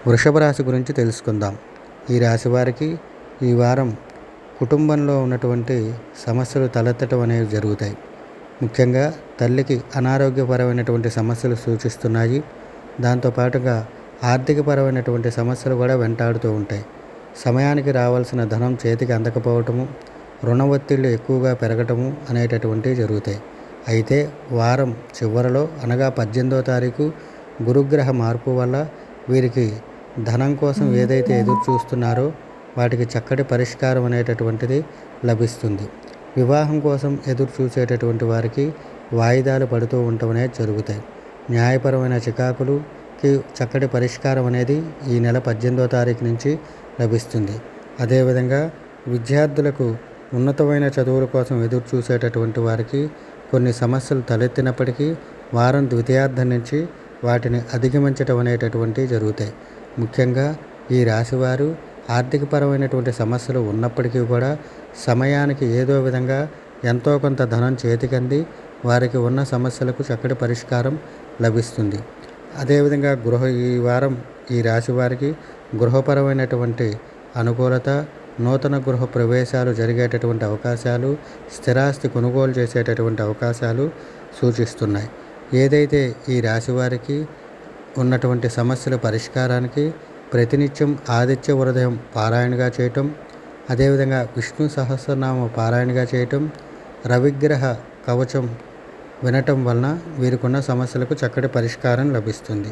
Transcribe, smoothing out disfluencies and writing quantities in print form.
వృషభ రాశి గురించి తెలుసుకుందాం. ఈ రాశి వారికి ఈ వారం కుటుంబంలో ఉన్నటువంటి సమస్యలు తలెత్తడం అనేవి జరుగుతాయి. ముఖ్యంగా తల్లికి అనారోగ్యపరమైనటువంటి సమస్యలు సూచిస్తున్నాయి. దాంతోపాటుగా ఆర్థికపరమైనటువంటి సమస్యలు కూడా వెంటాడుతూ ఉంటాయి. సమయానికి రావాల్సిన ధనం చేతికి అందకపోవటము, రుణ ఒత్తిళ్లు ఎక్కువగా పెరగటము అనేటటువంటివి జరుగుతాయి. అయితే వారం చివరలో అనగా 18వ తారీఖు గురుగ్రహ మార్పు వల్ల వీరికి ధనం కోసం ఏదైతే ఎదురు చూస్తున్నారో వాటికి చక్కటి పరిష్కారం అనేటటువంటిది లభిస్తుంది. వివాహం కోసం ఎదురు చూసేటటువంటి వారికి వాయిదాలు పడుతూ ఉండటం అనేది జరుగుతాయి. న్యాయపరమైన చికాకులుకి చక్కటి పరిష్కారం అనేది ఈ నెల 18వ తారీఖు నుంచి లభిస్తుంది. అదేవిధంగా విద్యార్థులకు ఉన్నతమైన చదువుల కోసం ఎదురు చూసేటటువంటి వారికి కొన్ని సమస్యలు తలెత్తినప్పటికీ వారం ద్వితీయార్థం నుంచి వాటిని అధిగమించటం అనేటటువంటివి జరుగుతాయి. ముఖ్యంగా ఈ రాశివారు ఆర్థికపరమైనటువంటి సమస్యలు ఉన్నప్పటికీ కూడా సమయానికి ఏదో విధంగా ఎంతో కొంత ధనం చేతికంది వారికి ఉన్న సమస్యలకు చక్కటి పరిష్కారం లభిస్తుంది. అదేవిధంగా ఈ వారం ఈ రాశి వారికి గృహపరమైనటువంటి అనుకూలత, నూతన గృహ ప్రవేశాలు జరిగేటటువంటి అవకాశాలు, స్థిరాస్తి కొనుగోలు చేసేటటువంటి అవకాశాలు సూచిస్తున్నాయి. ఏదైతే ఈ రాశి వారికి ఉన్నటువంటి సమస్యల పరిష్కారానికి ప్రతినిత్యం ఆదిత్య హృదయం పారాయణగా చేయటం, అదేవిధంగా విష్ణు సహస్రనామ పారాయణగా చేయటం, రవిగ్రహ కవచం వినటం వలన వీరికున్న సమస్యలకు చక్కటి పరిష్కారం లభిస్తుంది.